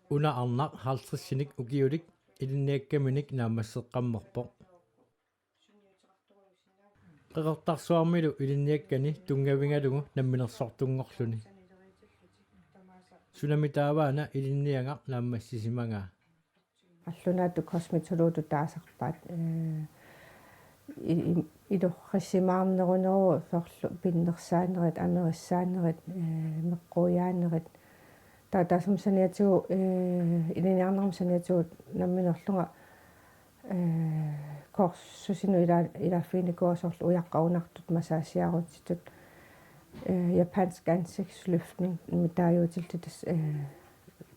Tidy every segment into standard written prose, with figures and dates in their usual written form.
una arnaq haltrissinik ukiulik ilinniakkaminik naammasseqqammorpoq qeqertarsuarmilu ilinniakkani tungavingalugu namminersortungorluni sunamitaavaana ilinniangaq naammassisimangaa аллунаату косметологу таасарпаат илорриссимаарнерунеру сорлу пиннерсаанерит америссаанерит меққуяанерит таасумсаниатигу илиниарнерумсаниатигу намминерлунга корсусину илааффиникуасорлу уяққаунартут массаасиарутитут japansk ansigtsløftning mitaajuutiltu tas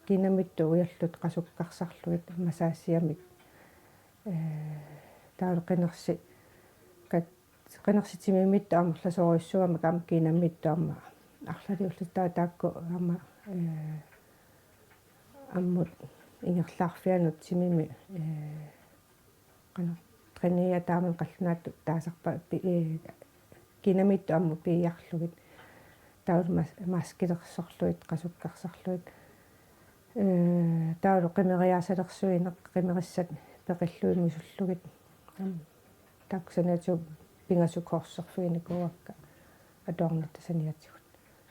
кинамитту уяллут qasukkarsarluit масаасиамик таалеқинерси qinnersitimimittu амерласориуссуама кам кинамиттуама арлалиуллутаа таакку ама аммут ингерлаарфианут тимими qana трения тааман қаллунаатту таасарпа кинамитту амму пиарлугит таул маскилерсорлуит qasukkarsarluit таулу qimeriasalersuineq qimeriссат peqilluimisullugit таксанаату пингасукорсерфуиникуакка атуарнаттасаниатигут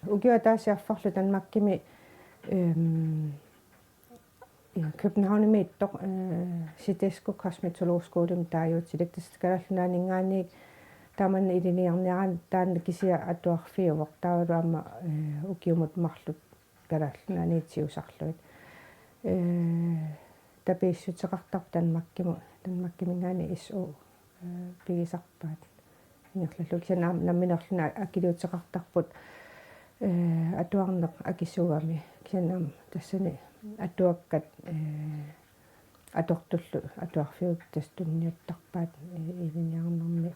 угиа таасиарфарлу танмаккими Københavnimit Sidesco Kosmetologskolen taajutsilek taskalallunaaningaanniik taman iliniarniaran taanna kisia atuarfiuvoq taaluama ukiumut marlut kalallunaniitiusarluit tapiissutseqartar tanmakkimingaani SO pigisarpaat ingerlallu kisianaam namminerluna akiluutseqartarput atuarneq akissuami kisianaam tassani atuakkat atortullu atuarfiut tastunniuttarpaat iliniarnermi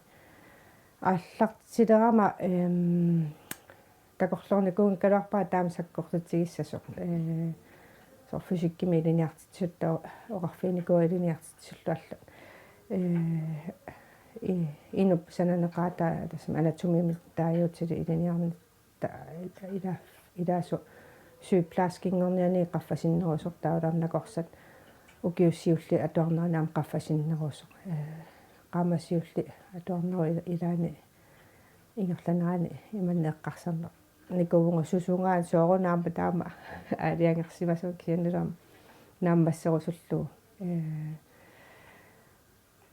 аллартилерама такорлорникуун калуарпаа таамсаккортитигиссасо сор физиккими илиниартитсуттаа оқарфиникуа илиниартитсуллуалла инуп сананеқаата тасма анатомими таажуутили илиниарни илаасу сүйпласкингорниани qaffasinnерусор таулаарнакорсат укиуссиулли атуарнаанаам qaffasinnерусор qaamassiulli atuarneru ilaani ingерланаани иманнеэққарсарне никувунга сусунгаан соорунаарма таама аалиангерсимасуу кианнерам нааммассерусуллу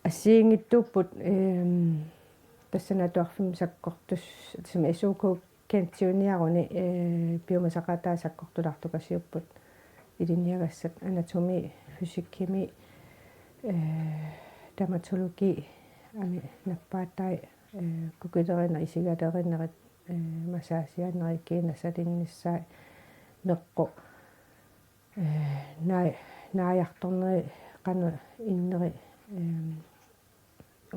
ассиингиттууппут тассанатуарфим саккортус тасма исууку кентиуниаруни биомасақатаасаккортулартукасиуппут илиниагассат анатоми физиккими dermatologi ami nappaattai kukilerinner isigalerinnerit massaasianeri kiinassalinnissaa neqqu naajartorneri qanu inneri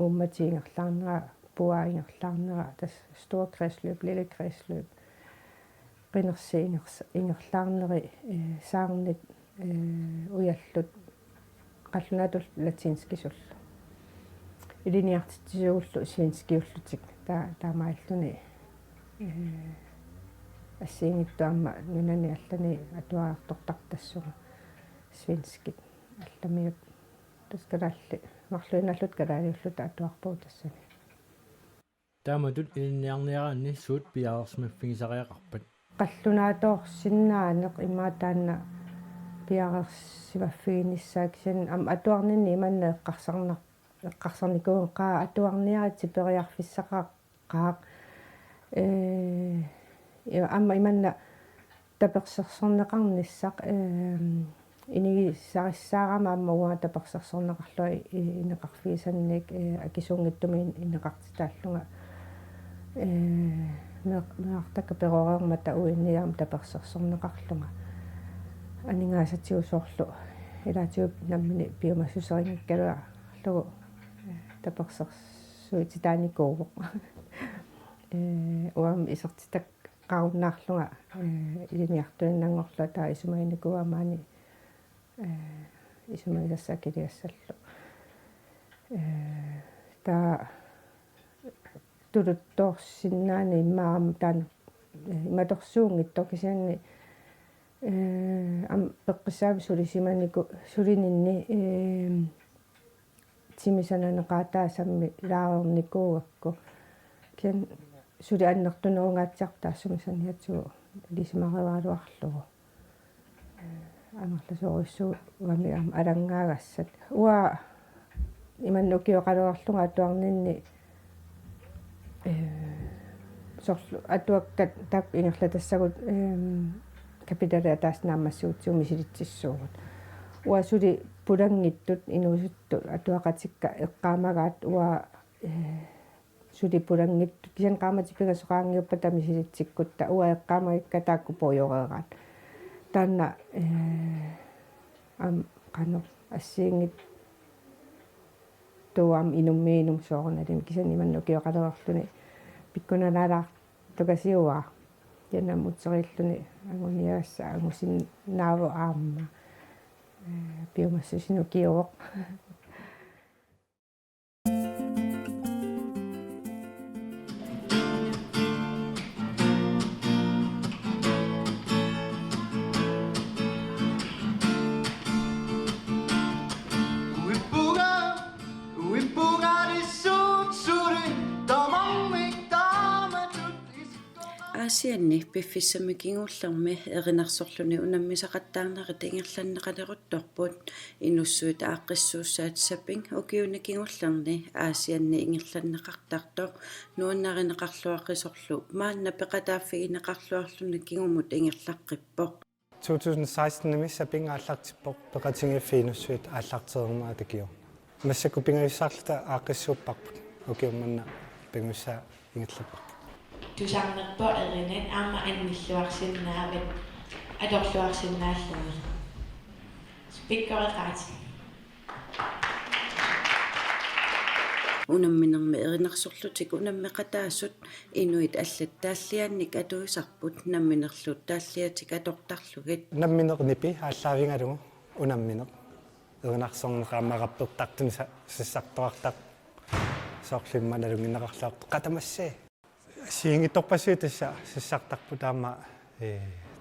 ummatiingerlaarnera puaingerlaarnera tas store kredsløb lille kredsløb qinnersiingerlaarneri saarnit ujallut qallunatul latinskisullu iliniartitsuullu svenskiullutik taamaalluni ассиингиттуамма нунани аллани атуаартортартассуга свенскит алламиут таскалалли марлуиналлут калаалиуллута атуарпуу тассани тааматут илинниарниараанни суут пиаарсмаффигисариақарпат qallunaatoorsinnaanеқ имаатаанна пиарерсиваффигиниссааксин ам атуарнинни иманна эққарсарникуун қаа атуарниарити периарфиссақаа амма иманна таперсерсорнеқарниссақ инигисариссаарама амма уа таперсерсорнеқарлуи инеқарфигисанник акисуунгиттуми инеқартитааллунга меартака перорермата уинниарам таперсерсорнеқарлунга анингаасатиусоорлу илаатиуп наммини биомассусерингккалуа лугу таперсерсуититааникууво уам исертитак qaunnaarlunga iliniartuinnaangorlu taa isumainikuamaani isumaisassakiliassallu taa tuluttoorsinnaani immaam taan imatorsuungittor kisianni am peqqissaami sulisimaniku sulininni timisananaqaataasammi ilaaornikuugakku kian suli annertunerungaatiar taassumисаниатсуу лисимариваалуарлугу амерласоориссуу гами ам алангаагассат уа иманнукиоқалуарлунга атуарнинни сорлу атуаккат таап ингерлатассагут капиталиа тааснаамассуутсууми силитсиссуугут уа сули пулангиттут инуусутту атуақатикка эққаамагаат уа сули пулангиттут кисан qaamатипигасоқаангиуппа тамисилитсиккутта уа эққаамагикка таакку поёреераат таанна ам қано ассиингит туам инуммиинум соорналим кисан иманнукиоқалуарлуни пиккуналаалаар тукасиуа янамутсериллуни агуниагасса агусин нааву аамма биомассусинукиуоқ Asianni piffissammikinguullermi erinarsorluni unammisaqattaarneri tingerlanneqaleruttorput inussuita aaqqissuussaat saping ukiunikinguullerni Asianni ingerlanneqartartoq nuannarineqarluaqisorlu maanna peqataaffigineqarluarluni kingumut ingerlaqqippoq 2016 saping aallartippoq peqatingiffiinussuit aallarterermaa takio массаку пингависсаарлута ааққиссууппарпут укиумманна пингусса ингаллаппарпут тусаарнерпо эринат аама анниллуарсиннаават аторлуарсиннааллуни спиккореqaat unamminermi erinarsorlutik unammeqataassut inuit allаттааллианник атуисарпут намминерлут тааллиатик аторtarlugit намминернипи ааллаавингалугу унамминер эринарсорнеқааммақарпертартуни сиссартоартақ соорлимманалунгиннеқарлаарту қатамассаа сиингиторпассуи тасса сиссартарпу таама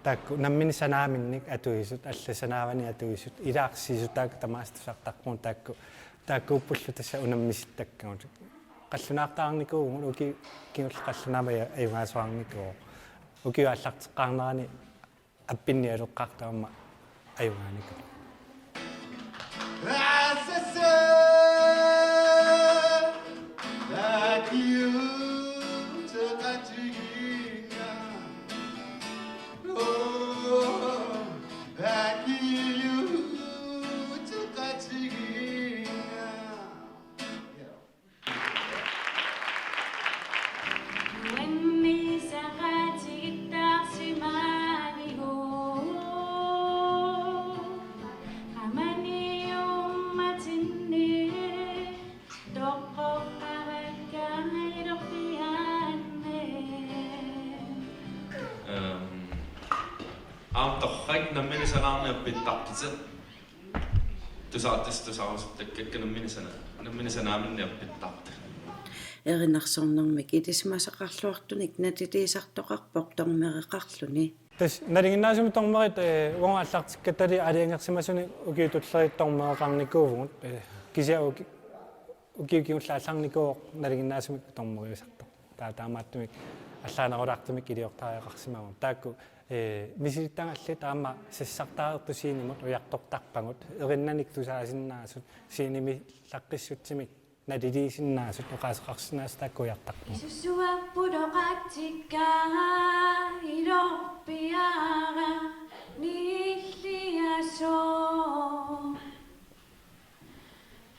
таакку наммини санааминник атуисут алласанаавани атуисут илаарсисутаак тамаастусартарпуун тааккууппуллу тасса унаммиситтаккагут қаллунаартаарникуугу уки киулла қаллунаамая аюгаасуарникуу уки аллартеққарнерани аппинниалеққартаама аюгаанику Aamtorrak namminisaraarniappittarpita tusaatistusarusuttakka namminisanaamинниарпиттарта erinarsornermik itismasaqarluartunik natitiisartoqarpoq tormereqarluni тас налингиннаасуми тормерит уангааллартиккатали алиангерсимасуни укиутуллерит кисиа укиукиуллаалларникуу налингиннаасуми тормериусарто таамааттумик аллаанерулаартумик илиортариақарсимагун таакку мисилиттангалли таама сиссартаартусиинимут уяртортарпагут эриннаник тусаасиннаасут сииними лаққиссутсимик налилисиннаасут оқаасеқарсинаас таакку уяртарпу исусуаппудоқатиккаа илорпиара ниллиасоо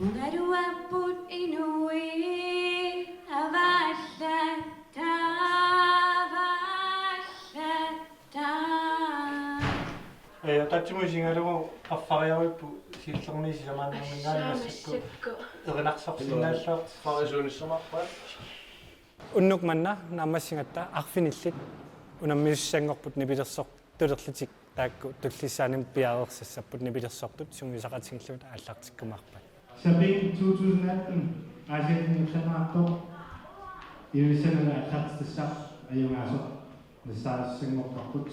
унаруаппут инуи аваллатта татсимусингалугу аффариаруиппу силлерниси самааннэрмингаалмассакку эринарсорсинааллаат фарисуунissамарпаа уннук манна наамассингатта арфиниллит унаммиуссангорпут нипилерсор тулерлитик таакку туллиссааним пиареерсассаппут нипилерсортут сунгисақатингиллута ааллартиккумаарпат Sabing 2018 Asian-International Irisana Allartissaq ayungasoq nassaassangortarput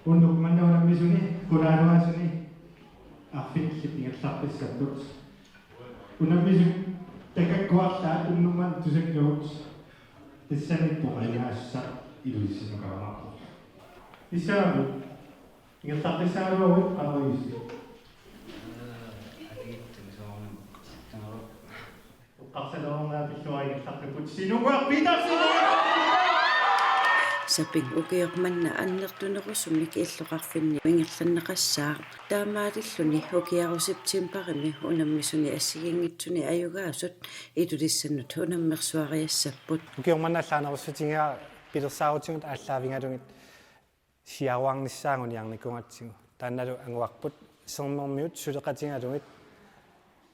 unnuk mannaunammisuni kularuasuni arfinillit ingerlarpissattut unammisuk takakkuarlaat unnumman tusakkuut tissanippuqaligaassa iluissinukaramaqu isaamu ingerlarpissaaruavut qaruissi qarsalornaa pilluaingerlarpiput sinuguarpitarsilu Saping ukiormanna annertunerusumik illuqarfinni ingirlanneqassaa taamaatilluni ukiarusiptimparimi unammisuni assigingitsuni ayugaasut itulissannut unammersuariassapput ukiormannaallaanerussutigaa pilersaarutigut ааллаавингалугит сиауарнissaanguniarникунгатсигу таанналу ангуарпут сермермиут сулеқатингалугит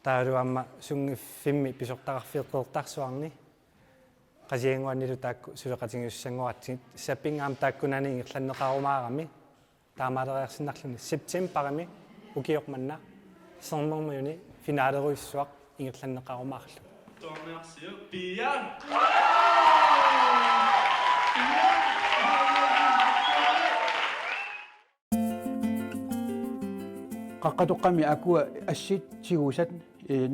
таалуамма сунгиффимми писортақарфиэққертарсуарни qasianguannillu taakku suleqatingiussangуатсигит саппингаам тааккунани ингерланнеқарумаарами таамаалериарсиннарлуни септембарами укиоқманна сермермиуни финаалеруиссуақ ингерланнеқарумаарлу Merci bien. qaqqatuqqami akua assit siguusat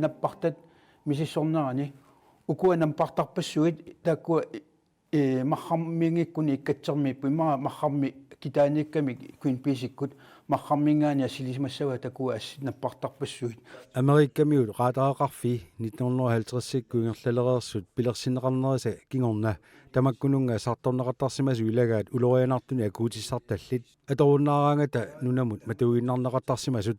nappartat misissornerani ukua nampartarpassuit taakkua marrammiingikkuni ikkatsermiippu marrammi kitaanikkamik Queen Peace-ikkut marrammingaani assilimassawa takua assit nappartarpassuit Amerikkamiut qaataqaqarfi 1950-sikku ingerlaleriirsut pilersinneqarnerisa kingorna tamakkununga sartorneqartarsimasu ilagaat ulorianartuni akuutissartallit atorunnaaraangata nunamut matuginnarneqartarsimasut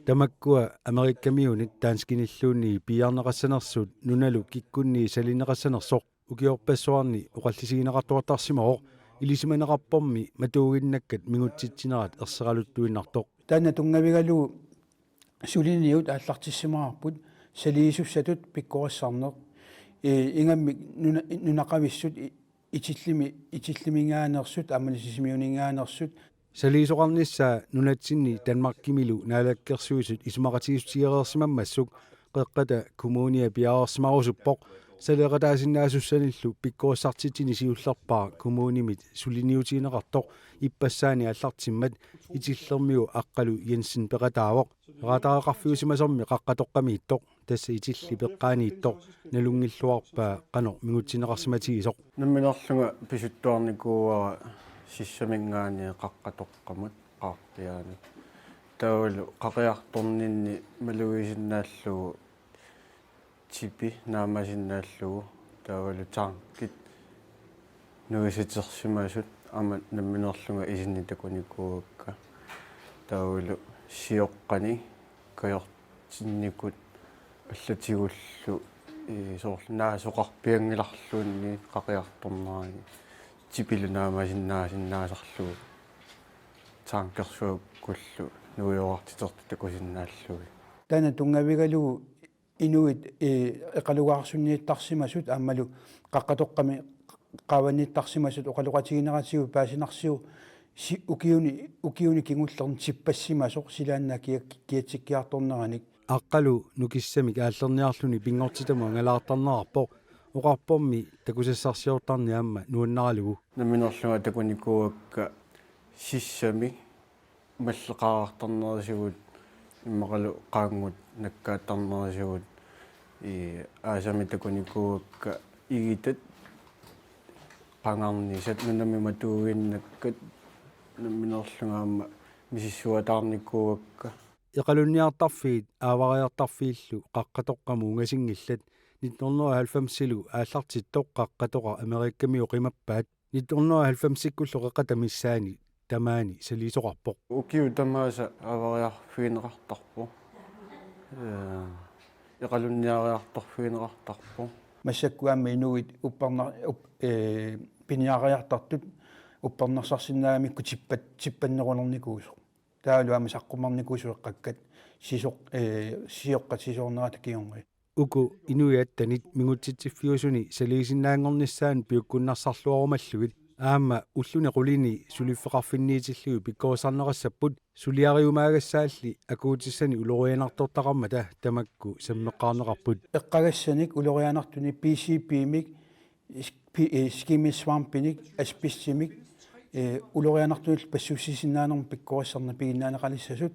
tamakkua Amerikkamiunit taanskinilluunni piarneqassanersut nunalu kikkunni salineqassanersoq ukiorpassuarni uqallisigineqartuartarsimaroq ilisimaneqarpormi matuuginnakkat mingutsitsinerat erseraluttuinnartoq taana tungavigalu suliniut aallartissimarput saliisussatut pikkorassarneq ingammi nunaqavissut itillimiingaanersut amalisisimiuniingaanersut saliisoqarnissaa nunatsinni Danmarkimilu naalakkersuisut isumaqatigistigereersimammassuk qeqqata kommunia piaarsimarusuppoq saleqataasinnaasussаниллу pikkuassartitini siullerpaa kommunimit suliniutigineqartoq ippassaani аллартиммат итиллермиу аққалу Jensen peqataavoq qaataqaqarfiusimasormi qaqqatoqqamiittoq tassa itilli peqqaaniittoq nalungilluarpaa qano mingutsinneqarsimatigisoq намминерлунга писуттуарникууара сиссамингаани qaqqatoqqamut qaarpiaani таулу qaqiartorninni малуисиннааллугу типи наамасиннааллугу таулу таанкит нуиситерсимасут ама намминерлунга исинни такуникууакка таулу сиоққани каёртинникут аллатигуллу соорлнаа соқарпиангиларлуунни qaqiartornerani типилу наамасиннаасиннаасарлугу таанкерсуаккуллу нуиоартитерти такусиннааллуги таана тунгавигалугу инуит эқалугаарсуннииттарсимасут аамалу qaqqatoqqami qaavaniittарсимасут оқалуқатигинератсигу паасинарсиу укиуни кигуллерн сиппассимасоқ силаанна киатсиккиарторнераник аққалу нукиссамик ааллерниарлуни пингортитама нгалаартарнерарпоқ уқарпорми такусассарсиортарни аама нуаннаралугу намминерлунга такуникууакка сиссами маллеқараарторнерисигут иммақалу qaangут наккааттарнерисигут аасами такуникууакка игитат qangarnisat nunami matuuginnakkat намминерлунгаама мисиссуатаарникууакка иқалунниартарфиит аавариартарфииллу qaqqatoqqamu ungasingillat 1990-силу ааллартиттоқ qaqqatoqa Америккамиу qimappaat 1990-сиккуллу qeqatamисsaani tamaani saliisoqarpoq укиу тамааса аавариарфиинеқартарпо иқалунниариарторфиинеқартарпо массаккуаама инуит уппарна пиниариартартут уппарнерсарсинаагамикку типпаннерулерникуусо таалуама саққумарникуусуэққаккат сиоққат кигорнерата uku inuiattanit mingutsitsiffiusuni saliisinnaangornissaан piukkunnarsarluarumallugit aama ulluni qulini suliffeqarfinniitillugu pikkoosarnerassaput suliariumaaгассаалли акуутиссани улорианарторtaqarmata tamakku sammeqqaarneqarput эққагассаник улорианартуни PCP-мик скимисвампиник асписсимик улорианартуил пассуссисиннаанерм пиккориссарна пигиннаанеқалиссасут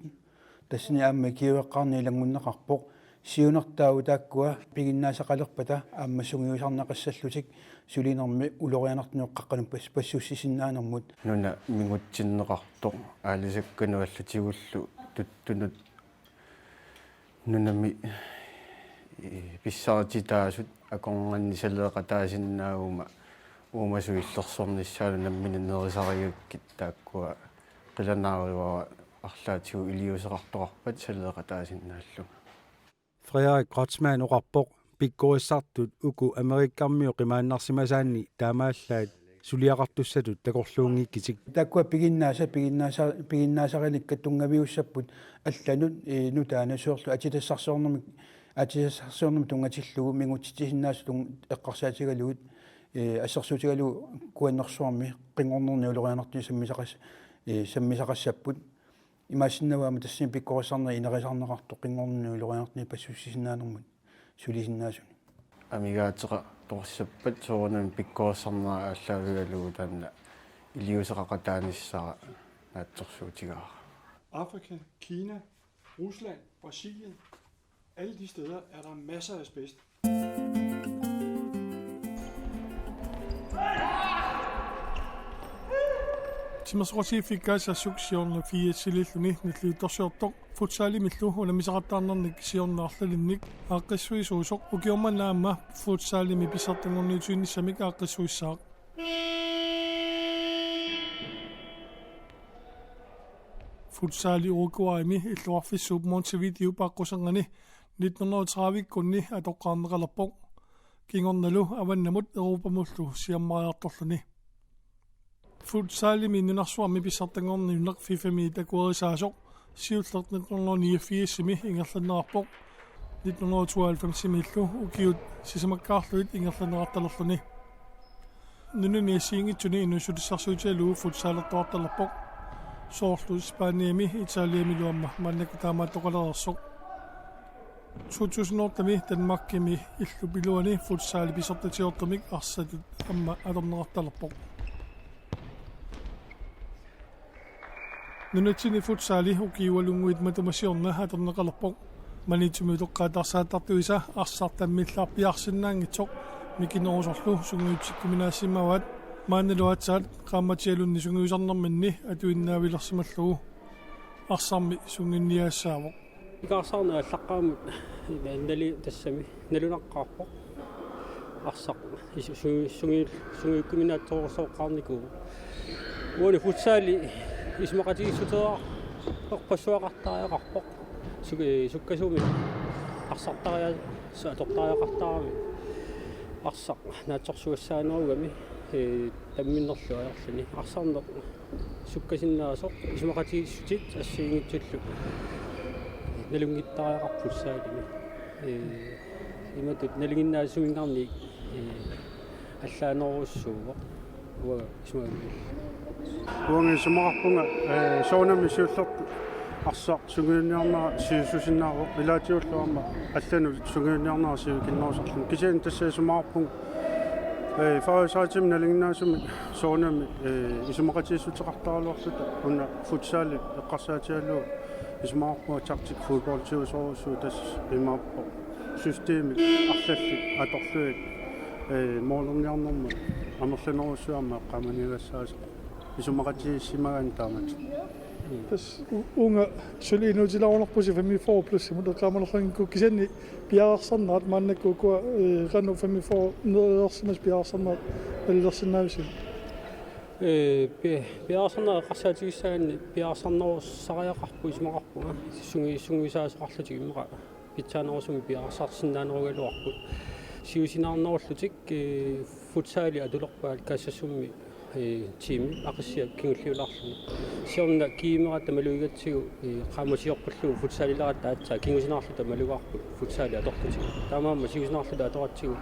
тассини аама киуеққарни илангуннеқарпоқ сиунертаагу тааккуа пигиннаасақалерпата аама сунгиусарнақассаллутик сулинерми улорианартунеққаққануп пассуссисиннаанермут нуна мигутсиннеқартоқ аалисаккануаллутигуллу туттунут нунами писсаартитаасут акорнганни салеэқатаасиннаагума уумасуиллерсорниссаалу наммининерисариуккит тааккуа қиланаариваа арлаатигу илиусеқартоқарпат салеэқатаасиннааллу Frederik Grotsman oqarpoq pikkuissartut uku amerikkarmiu qimaannarsimasaanni taamaallaat suliaqartussatut takorluungiikkitik тааккуа пигиннаасариник тунгавиуссаппут алланут нутаанасуорлу атитассарсуорнами тунгатиллугу мигутситисиннаасу эққарсаатигалугут ассерсуутигалу куаннерсуарми қингорнерни улорианартни саммисақассаппут имаасиннаваама тассини пиккорисарнери инерисарнеқарту қингорнерни улорианартни пассуссисиннаанермут сулисиннаасуни амигаатеқа торсаппат соорнами пиккорисарнера аллаагигалугу таанна илиусеқақатааниссара наатсорсуутигаа Afrika, Kina, Rusland, Brasilien. Alle de steder er der masser af asbest. Timmersrosifikkaasa suksiorna fiatsililluni nilluutorsiortoq futsalimillu unamisaqattaarnernik siornaarlalinnik aaqqissuisuusoq ukiormannaamma futsalimi pisartangorniutiinnissamik aaqqissuissaaq futsali Uruguaymi illuarfissuup Montevideo paqqusangani 1930-kunni atoqqaarneqalerpoq kingornalu avannamut Europamullu siammariartorluni futsalimi nunarsuarmi pisartangorniunneq fifami takuerisaasoq siullerт 1989-simi ingerlannerarpoq 1992-simillu ukiut sisamakkaarluit ingerlannerartalerluni nununi asiingitsuni inusutissarsuutialuu futsalertoartalerpoq soorlu Spaniami Italiami luamma mannakutaamaattoqalerersoq 2008-mi Danmarkimi illupiluani futsali pisartatiortamik arsatut amma atornerartalerpoq nunatini futsali ukiualunguit matumasiorna atorneqalerpoq manitumutoqqaatarsaatartuisa arsartammillaarpiarsinnaangitsoq mikinoosorlu sunguitsikkuminaasimavaat maanaluatsaat qaamatialunni sunguisarnermanni atuinnaavilersimallugu арсарми сунгинниаассаавоq икаарсаарна аллаққаамут нали тассами налунаққарпоq арсақ сунгиуккуминаатторсооққарнику уони футсаали исмақатигиссутеа орпассуақартаариақарпоq суккасууми арсартариа саатортаариақартаарами арсақ наатсорсуассаанеругами тамминнерлуаерлани арсаарнеқ суккасиннаасоқ исмақатигиссутит ассиингитсуллу налунгиттаариақарпуссаалими иматут налугиннаасуингарни аллаанеруссуува уа исмааги уангисумақарпунга соонами сиуллерт арсақ сугиуниарнаа сиусусиннааро илаатиуллуарма аллану сугиуниарнаа сиукиннерусарлун кисиан тассаасумаарпун фаасаатим налингнаасуми соонами исумақатииссутеқартаалуарлута уна футсаали эққарсаатиаллу исмаарпуа тактик футбол тиусоорусуу тас имааппо системи арлалли аторлуит моолерниарнэрма амерланеруссуарма қаманигассааса исумақатииссимагаан таамат тас унга сулиинуутилаарнерпуси 54 плюс мудеққамалерлангку кисанни пиаарсарнаат мааннаккуукуа кану 54 нерерсимас пиаарсарнаат аллерсинаависин пиаарсарнаа эққарсаатигиссаганни пиаарсарнеруссариақарпу исмақарпуга сунгисаасоқарлутик иммақа питсаанерусуми пиаарсарсиннаанеругалуарпут сиусинаарнеруллутик футсаали атулерпаал кассассумми тими ақиссиа кингуллиулаарлуни сиорна киимера тамалуигатсигу qaamasiorpullugu futsaalilarat taatsaa kingusinaarluta malugaarpu futsaali atortutиг таамаама сигусинарлута аторатсигу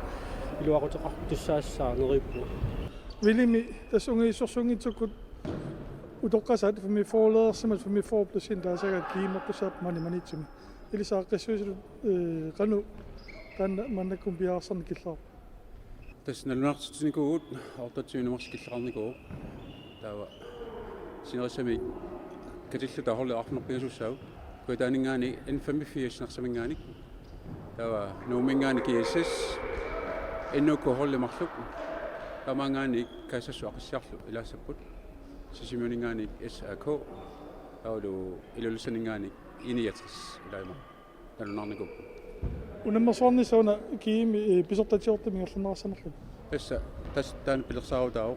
илуақутеқар туссаассаа нериппу вилими тасунгииссорсунгитсуккут утоққасаат 54 плюсин таасагаат киимерпусаап манитсими илисааққиссуисулу кану танна маннаккум пиаарсарни киллаа тас налунартитсникуут ортатсиунумерс киллеқарникуу tawa sinerisami katilluta horlearnerpingasussaau kuitaaningaani N85-narsamingaani tawa nuumingaani kiissas innukku horlemarluk tamaangaani kaissassu aqassiarlu ilaasapput sisimuningaani SAK taulu ilulsaningaani iniatris ilaima talunarnikuppu unammersuarni sauna kiimi pisortatiortumi tässä taana pilersaarutaa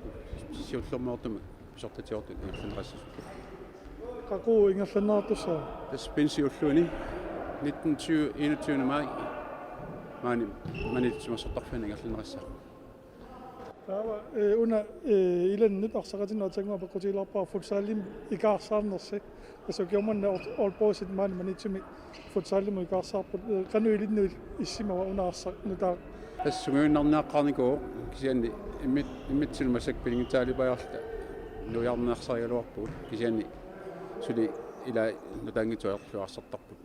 siullermeortuma pisortatiortu ingerlunerassas qaku ingerlunnaartussa tässä pensiulluuni 1921 manitsumassortarfana ingerlunerassa tawa una ilannit arsaqatinnaatangua paqqutiilarpaa futsalim ikaarsaarnersi asokiomanna olpoosit manitsumi futsaalimu ikaarsaarput qanu ilinnu issimawa unaarsa nutaa tässä sunguunnarnaaqqarnikuu kisianni immitsilmasakpilingitaalipajarta nujarnersaarialuarpuut kisianni suli ila nutaangituaerluarsartarput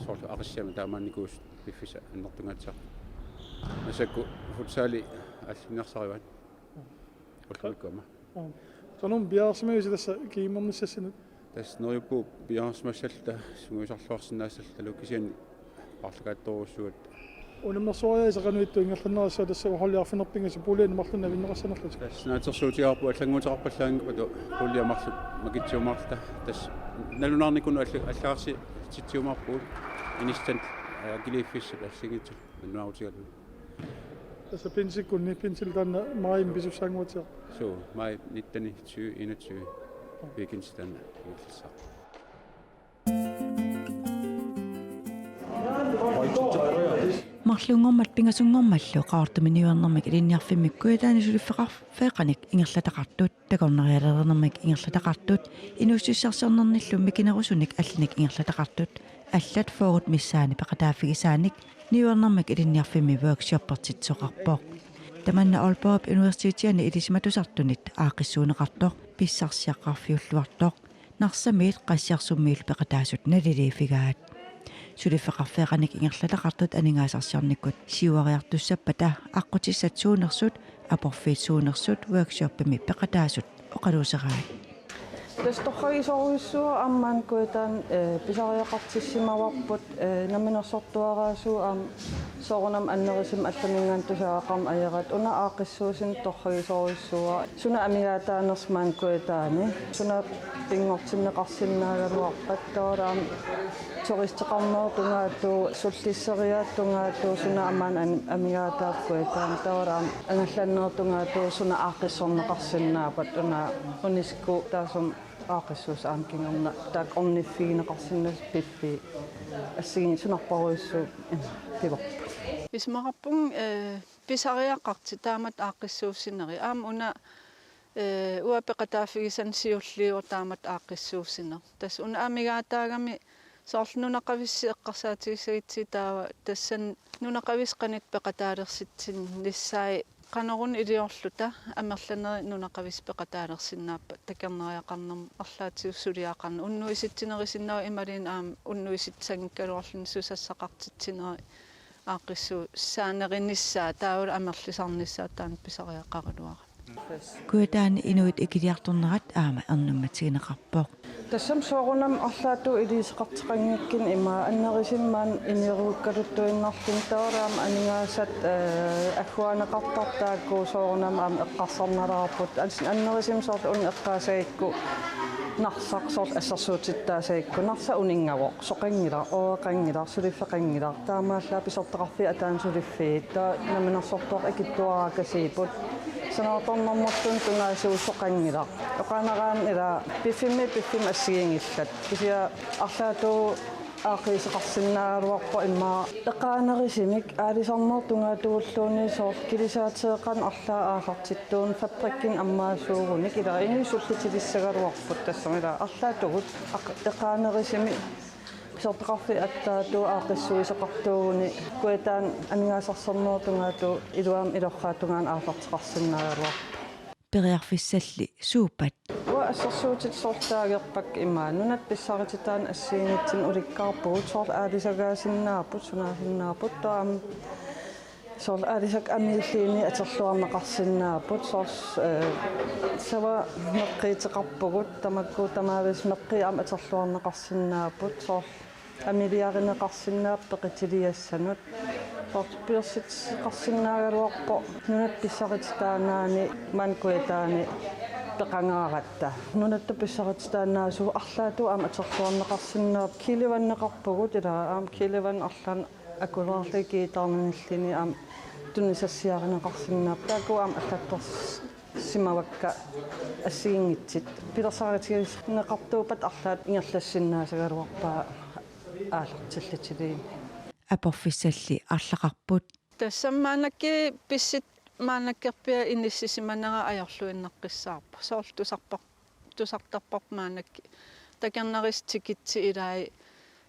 soorlu aqassiama taamaannikuus piffisa annertungaatsa masakku futsaali аллинерсариват уллуккама сонун биарсмагиси тасса кииммернissassинут тас нериппу биарсмассалта сунгуисарлуарсинаассалта луккисиани парлукаатторуссуат унамнерсуариасақануитту ингерланнерассаа тасса холлиарфинерпингasi пулиани марлуна виннерасанерлут тас наатерсуутиарпу аллангуутеқарпаллаангапату пулиамарлу макитсиумаарта тас налунаарникуну аллаарси титсиумаарпуут инистан гилиффисса аллигитсу нуаутигалу altså pinsekunni pinsiltanna maim bisussanguatiaq so mai 1921 weekendstanna ilsa марлунгормат пингасунгормаллу qaartuminiuarnermik ilinniarfimmikkuitaani suliffeqarfeeqanik ingerlataqartut takornarialernermik ingerlataqartut inuussissarsernernillum mikinerusunik allinik ingerlataqartut аллат форут миссаани пеқатааффигисааник ниуарнэрмик илинниарфимми workshoppertitsoqarpoq таманна олпооп университетиани илисиматусартунит аақиссуунеқартоқ писсарсиаққарфиуллуартоқ нарсамиит qassiarsummiil пеқатаасут налилиифигаат сулиффеқарфеқаник ингерлатақартут анингаасарсиарниккут сиуариартуссаппата аққутиссатсуунерсут апорфиитсуунерсут workshopпими пеқатаасут оқалуусераат Тестохагисоруиссуа аммаан куитаан писариақартиссимаварпут наминерсортуараасуу аам соорунам аннерисим алламингаан тусаақарм аярат уна аақиссуусин торхагисоруиссуа суна амигаатаанерсмаан куитаани суна пингортиннеқарсиннаагалуарпат таалаам тористеқарнеортунгаату суллиссериааттунгаату суна аммаан амигаатаапкуитаан таалаам ангалланнеортунгаату суна аақиссорнеқарсиннаапат уна униску таасум аақиссуус аанкингерна таак орниффигинеқарсиннас пиппи ассигин сунарпаруиссу пиварпа исмараппун писариаққарти таамат аақиссууссинери аам уна уапеқатааффигисан сиуллиур таамат аақиссууссинер тас уна амигаатаагами соорлунунақависси эққарсаатигиссагитси таава тассан нунақависқанит пеқатаалерситсин ниссаи qanarun iliorluta amerlaneri nunaqavis peqataalersinnaappa takerneриақарнерм арлаатиуссулиақарна уннуиситсинерисиннава ималин аам уннуиситсангиккалуарлун сусассақартитсинери аақиссу саанеринниссаа тааула амерлисарниссаа таан писариаққаралуара kuitaani inuit ikiliartornerat aama ernummatsigинеқарпоқ тассам соорунам арлаату илисеқартеқангиккин има аннерисиммаан инерууккалуттуиннарлун таалаам анингаасат аккуанеқартартаакку соорунам аам эққарсарналаарпут аннерисим сорт ун эққаасаикку нарсақсорт ассерсуутиттаасаикку нарса унингавоқ соқангилар ооқангилар сулиффеқангилар таамааллаа писортеқарфи атаан сулиффиит таа наминерсортоқ акиттуараакасиипут санаторнэрмортун тунгаасуусоқангилар оқанараан ила пиффим ассигингиллат кисиа арлаатуу аақисеқарсинааруарпа имма эқаанерисимик аалисарнертунгаатууллууни соор килисаатеэқан арлаа аахартиттуун фабриккин аммаасууруник ила инисуллитилиссагалуарпут тассамила арлаатугут эқаанерисими писортеқарфи аттаату аақиссуисеқартууни куитаан анингаасарсернертунгаату илуаам илорраатунгаан аахартеқарсинаагалуарпа периарфиссалли суупат ассерсуутит сортаагерпак имаа нунат писсарититаан ассиингитсин уликкаарпуут соор аалисагаасиннаапут сунаасиннаапут таам soorl aalisak amiilliini aterluarnaqarsinnaaput soors sava meqqiiteqarpugut tamakku tamaavis meqqiam aterluarnaqarsinnaaput soorl amiliarineqarsinnaap peqitiliassanut soorl pirsit qarsinnaagaluarpo nunat pissaqititaanaani mankuetaani peqangaaratta nunattu pissaqititaannaasugu arlaatu am aterluarnaqarsinnaap kilivanneqarpugut ila am kilivan arlan akulaarli kiitarnillini am tunnisassiarineqarsinnaap taaku am allattors simavakka assiingitsit pilersaritigiis neqartuupat arlaat ingerlassinnaasagaluarpaa aallartillitiliin aporfissalli arlaqarput тассаммаанакки писсит маанаккерпиа иниссисиманера ajorluinneqqissaarpu soorl tusartarpar маанакки такернарис тикитси илаи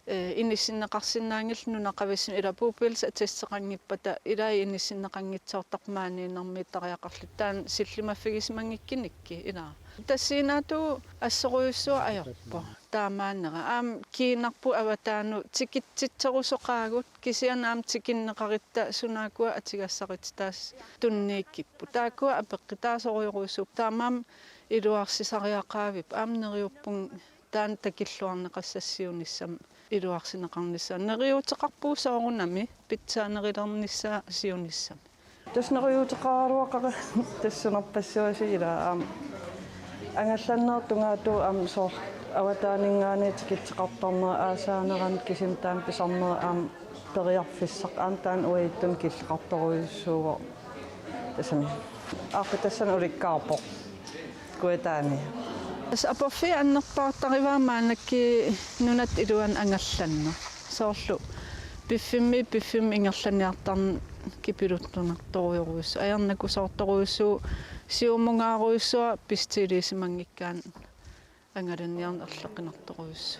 инисиннеқарсинаангил нунақависин ила пуупилс атиссеқангиппата илаи инисиннеқангитсоортармаанииннэрми тариақарлу таан силлимаффигисмангиккиникки ила тассинаату ассеруйуссуа ajorpo таамаанера аам киинарпу аватаану тикитситсерусоқаагут кисианаам тикиннеқаритта сунаакуа атигассарит таас туннииккиппу таакуа апеққитаасоруйоруйссуп таамаам илуарсисариақаавип аамнериуппун таан такиллуарнеқассассиунissam илуарсинеқарнisса нериутеқарпуусоорунами питсаанерилернisса сиунissam таснериутеқаруақара тассунерпассуаси ила аам ангалланнертунгаату аам соор аватаанингаани тикитсеқартарнера аасаанеран кисим таан писарнера аам периарфиссақ аам таан уиттун киллеқарторуйуссууго тассами аақутассан уликкаарпо куэтаани ас апофи аннерпаартариваамаанакки нунат илуан ангалланна соорлу пиффимми ингерланиартарн кипилуттунарторуйоруйссу аярнаку соорторуйссуу сиуммунгааруйссуа пистилисимангиккаан ангаланниарн ерлеқинарторуйссу